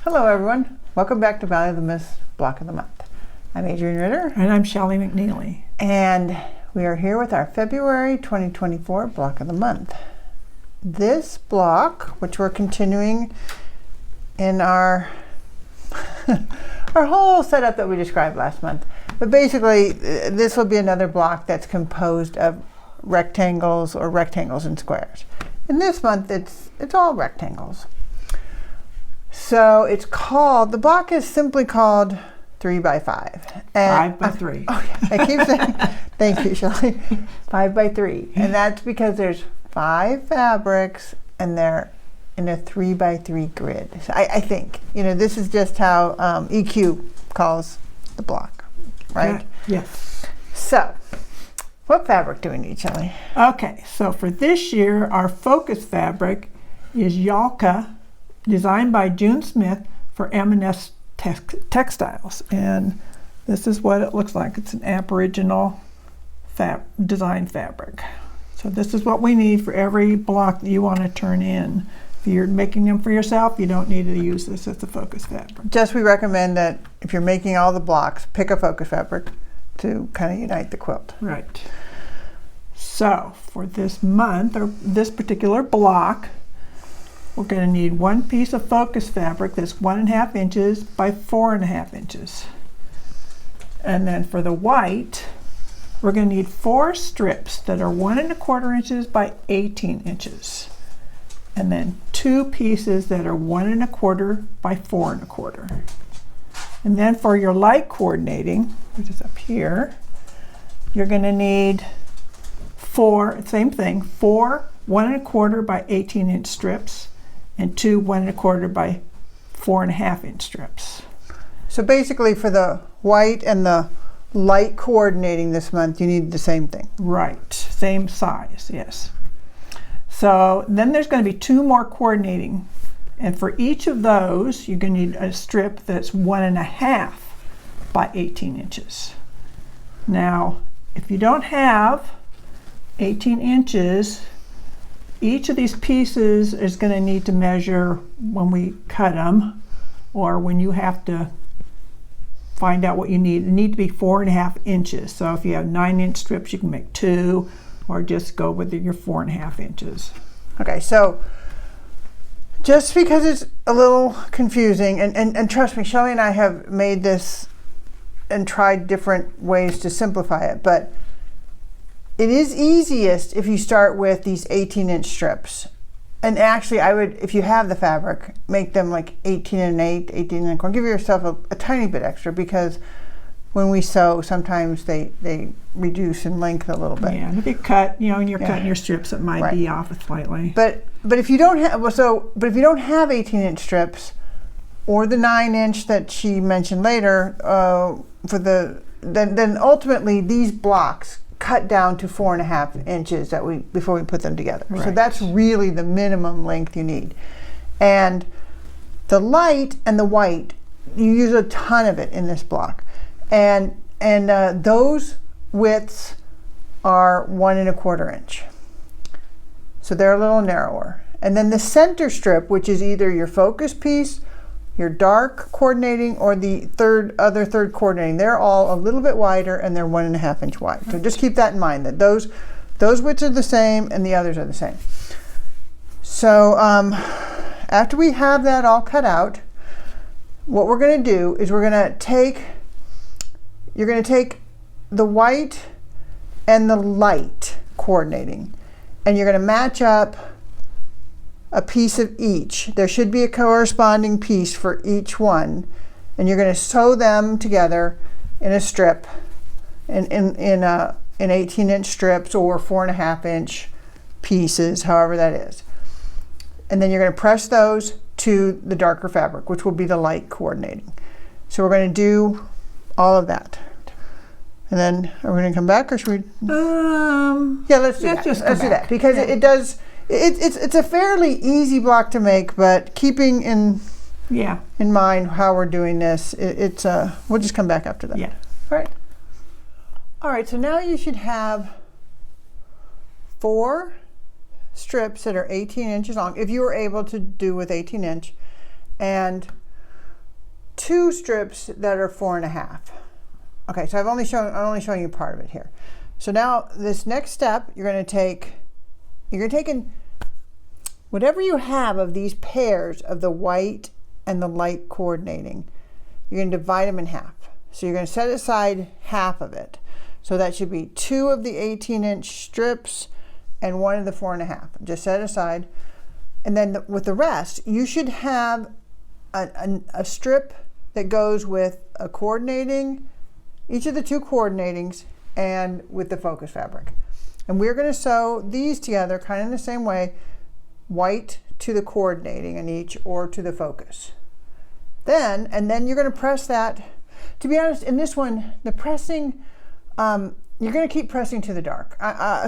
Hello everyone, welcome back to Valley of the Mist Block of the Month. I'm Adriane Ritter. And I'm Shelley McNeely. And we are here with our February 2024 Block of the Month. This block, which we're continuing in our whole setup that we described last month. But basically, this will be another block that's composed of rectangles or rectangles and squares. In this month, it's all rectangles. So it's called, the block is simply called 3x5. And 5x3. Oh yeah, I keep saying, thank you, Shelley. 5x3. And that's because there's 5 fabrics and they're in a 3x3 grid. So I think, this is just how EQ calls the block, right? Yes. So, what fabric do we need, Shelley? Okay, so for this year, our focus fabric is Yalka, designed by June Smith for M&S Textiles. And this is what it looks like. It's an Aboriginal design fabric. So this is what we need for every block that you want to turn in. If you're making them for yourself, you don't need to use this as a focus fabric. Just we recommend that if you're making all the blocks, pick a focus fabric to kind of unite the quilt. Right. So for this month, or this particular block, we're going to need one piece of focus fabric that's 1.5 inches by 4.5 inches. And then for the white, we're going to need 4 strips that are 1.25 inches by 18 inches. And then 2 pieces that are 1.25 by 4.25. And then for your light coordinating, which is up here, you're going to need 4, same thing, 4 1.25 by 18 inch strips and 2 1.25 by 4.5 inch strips. So basically for the white and the light coordinating this month, you need the same thing. Right, same size, yes. So then there's going to be 2 more coordinating. And for each of those, you're going to need a strip that's 1.5 by 18 inches. Now, if you don't have 18 inches, each of these pieces is going to need to measure when we cut them, or when you have to find out what you need. It need to be 4.5 inches. So if you have 9-inch strips, you can make 2, or just go with your 4.5 inches. Okay, so just because it's a little confusing, and trust me, Shelley and I have made this and tried different ways to simplify it, but it is easiest if you start with these 18-inch strips. And actually, I would, if you have the fabric, make them like 18 and 8, 18 and a quarter. Give yourself a tiny bit extra, because when we sew, sometimes they reduce in length a little bit. Yeah, and if you cut, and you're cutting your strips, it might be off slightly. But if you don't have, but if you don't have 18-inch strips, or the 9-inch that she mentioned later, then ultimately these blocks cut down to 4.5 inches before we put them together. Right. So that's really the minimum length you need. And the light and the white, you use a ton of it in this block. And those widths are 1.25 inch. So they're a little narrower. And then the center strip, which is either your focus piece, your dark coordinating, or the other third coordinating, they're all a little bit wider, and they're 1.5 inch wide. So just keep that in mind, that those widths are the same and the others are the same. So after we have that all cut out, what we're going to do is you're going to take the white and the light coordinating, and you're going to match up a piece of each. There should be a corresponding piece for each one, and you're going to sew them together in a strip, in 18-inch strips or 4.5 inch pieces, however that is. And then you're going to press those to the darker fabric, which will be the light coordinating. So we're going to do all of that. And then are we going to come back, or should we? Yeah, let's do that. Let's do that, because it does. It's a fairly easy block to make, but keeping in mind how we're doing this, we'll just come back after that. Yeah. All right. So now you should have 4 strips that are 18 inches long, if you were able to do with 18 inch, and 2 strips that are 4.5. Okay, so I'm only showing you part of it here. So now this next step, you're going to take in whatever you have of these pairs of the white and the light coordinating, you're going to divide them in half. So you're going to set aside half of it. So that should be 2 of the 18-inch strips and 1 of the 4.5. Just set aside. And then with the rest, you should have a strip that goes with a coordinating, each of the 2 coordinatings, and with the focus fabric. And we're going to sew these together kind of in the same way, white to the coordinating in each or to the focus. Then you're going to press that. To be honest, in this one, the pressing, you're going to keep pressing to the dark.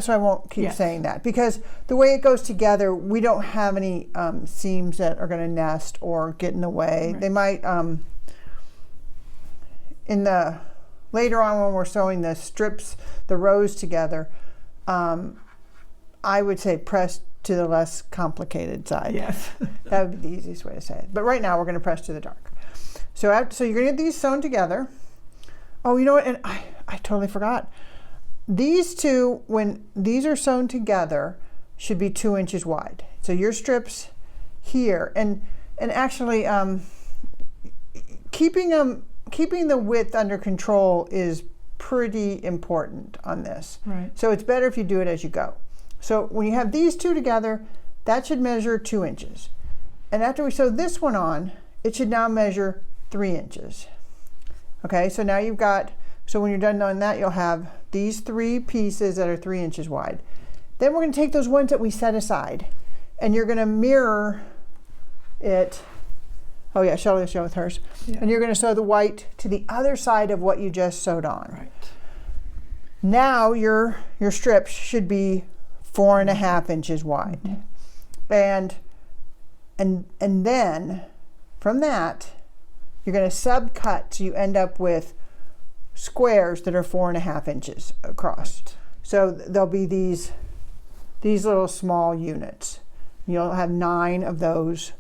So I won't keep saying that, because the way it goes together, we don't have any seams that are going to nest or get in the way. Right. They might, later on when we're sewing the strips, the rows together, I would say press to the less complicated side. Yes. That would be the easiest way to say it. But right now we're going to press to the dark. So you're going to get these sewn together. Oh, you know what? And I totally forgot. These 2, when these are sewn together, should be 2 inches wide. So your strips here, and actually keeping the width under control is pretty important on this. Right. So it's better if you do it as you go. So when you have these 2 together, that should measure 2 inches. And after we sew this one on, it should now measure 3 inches. Okay, so now so when you're done on that, you'll have these 3 pieces that are 3 inches wide. Then we're going to take those ones that we set aside, and you're going to mirror it. Oh yeah, Shelley will show with hers. Yeah. And you're going to sew the white to the other side of what you just sewed on. Right. Now your strips should be 4.5 inches wide. Mm-hmm. And then from that, you're going to subcut, so you end up with squares that are 4.5 inches across. So there'll be these little small units. You'll have 9 of those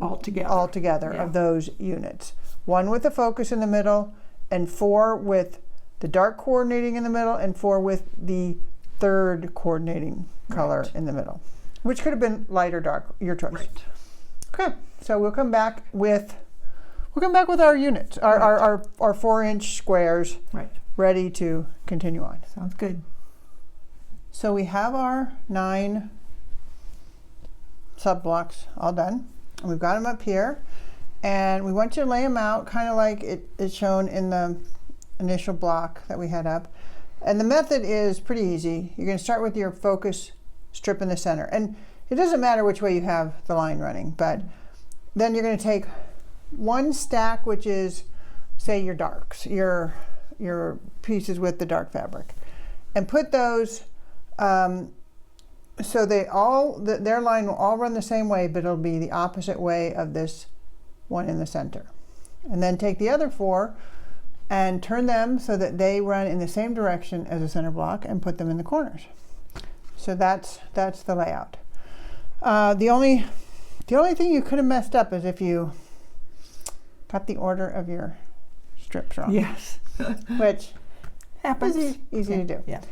altogether of those units. 1 with the focus in the middle, and 4 with the dark coordinating in the middle, and 4 with the 3rd coordinating color in the middle, which could have been light or dark, your choice. Right. Okay, so we'll come back with our units, our 4-inch squares, ready to continue on. Sounds good. So we have our 9 sub blocks all done. And we've got them up here, and we want you to lay them out kind of like it is shown in the initial block that we had up. And the method is pretty easy. You're going to start with your focus strip in the center, and it doesn't matter which way you have the line running, but then you're going to take 1 stack, which is, say, your darks, your pieces with the dark fabric, and put those so their line will all run the same way, but it'll be the opposite way of this one in the center. And then take the other 4 and turn them so that they run in the same direction as the center block, and put them in the corners. So that's the layout. The only thing you could have messed up is if you got the order of your strips wrong. Yes. Which happens. Is easy to do. Yeah.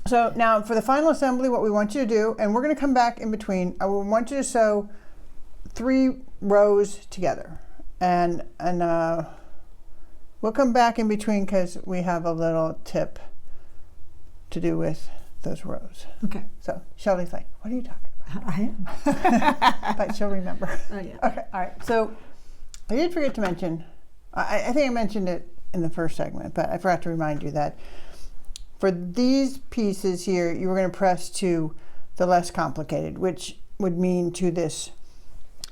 So now for the final assembly, what we want you to do, and we're going to come back in between, I want you to sew 3 rows together, and we'll come back in between because we have a little tip to do with those rows. Okay. So Shelley's like, what are you talking about? I am. But she'll remember. Oh yeah. Okay. All right. So I did forget to mention, I think I mentioned it in the first segment, but I forgot to remind you that for these pieces here, you were going to press to the less complicated, which would mean to this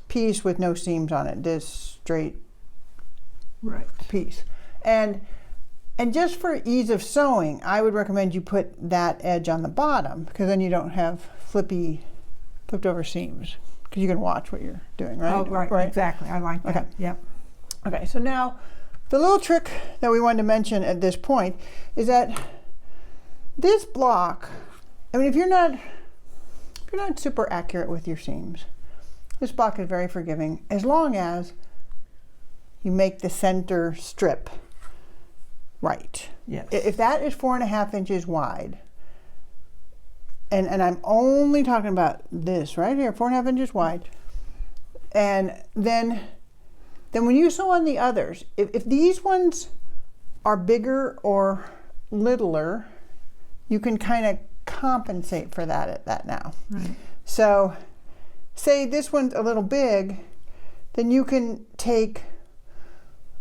piece with no seams on it, this straight piece. And just for ease of sewing, I would recommend you put that edge on the bottom, because then you don't have flipped over seams, because you can watch what you're doing, right? Oh, right. Exactly. I like that. Okay. Yep. Okay, so now the little trick that we wanted to mention at this point is that this block, I mean, if you're not super accurate with your seams, This block is very forgiving as long as you make the center strip right. Yes. If that is 4.5 inches wide, and I'm only talking about this right here, 4.5 inches wide, and then when you sew on the others, if these ones are bigger or littler, you can kind of compensate for that at that now. Right. So say this one's a little big, then you can take,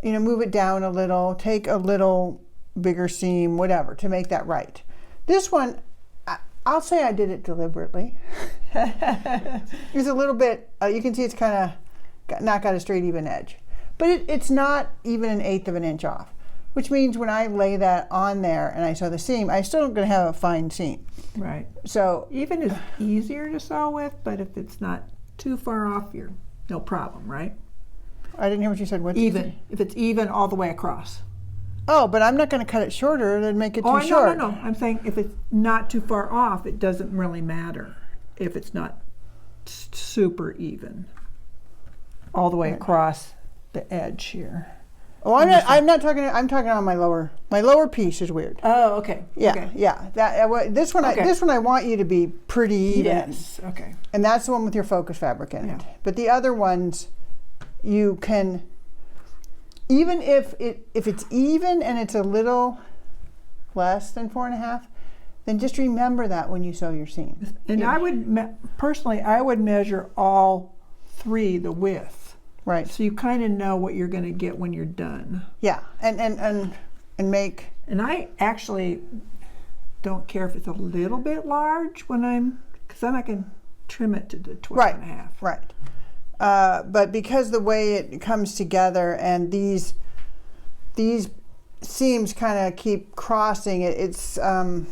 move it down a little, take a little bigger seam, whatever, to make that right. This one, I'll say I did it deliberately. It's a little bit, you can see it's kind of not got a straight even edge. But it's not even 1/8 of an inch off, which means when I lay that on there and I sew the seam, I still going to have a fine seam. Right. So even is easier to sew with, but if it's not too far off, you're no problem, right? I didn't hear what you said. What's Even. If it's even all the way across. Oh, but I'm not going to cut it shorter and make it too short. No. I'm saying if it's not too far off, it doesn't really matter if it's not super even all the way across the edge here. Oh, I'm not talking. I'm talking on my lower. My lower piece is weird. Oh, okay. Yeah, okay. yeah. This one, Okay. this one, I want you to be pretty even. Yes. Okay. And that's the one with your focus fabric in it. Yeah. But the other ones, you can, even if it's even and it's a little less than 4.5, then just remember that when you sew your seam. And I would personally, I would measure all three the width. Right. So you kind of know what you're going to get when you're done. Yeah, and make. And I actually don't care if it's a little bit large because then I can trim it to the 12.5. Right. But because the way it comes together and these seams kind of keep crossing, it's going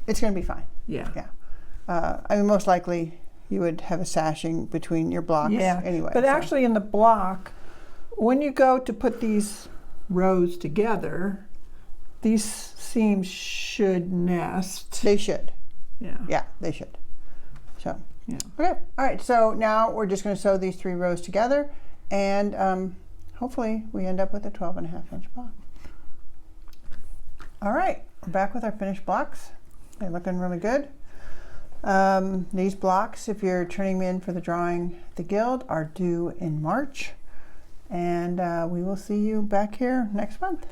to be fine. Yeah. Yeah. I mean, most likely you would have a sashing between your blocks anyway. But actually in the block, when you go to put these rows together, these seams should nest. They should. Yeah. Yeah, they should. So, yeah. Okay. All right. So now we're just going to sew these 3 rows together, and hopefully we end up with a 12.5 inch block. All right. We're back with our finished blocks. They're looking really good. These blocks, if you're turning me in for the drawing at the Guild, are due in March, and we will see you back here next month.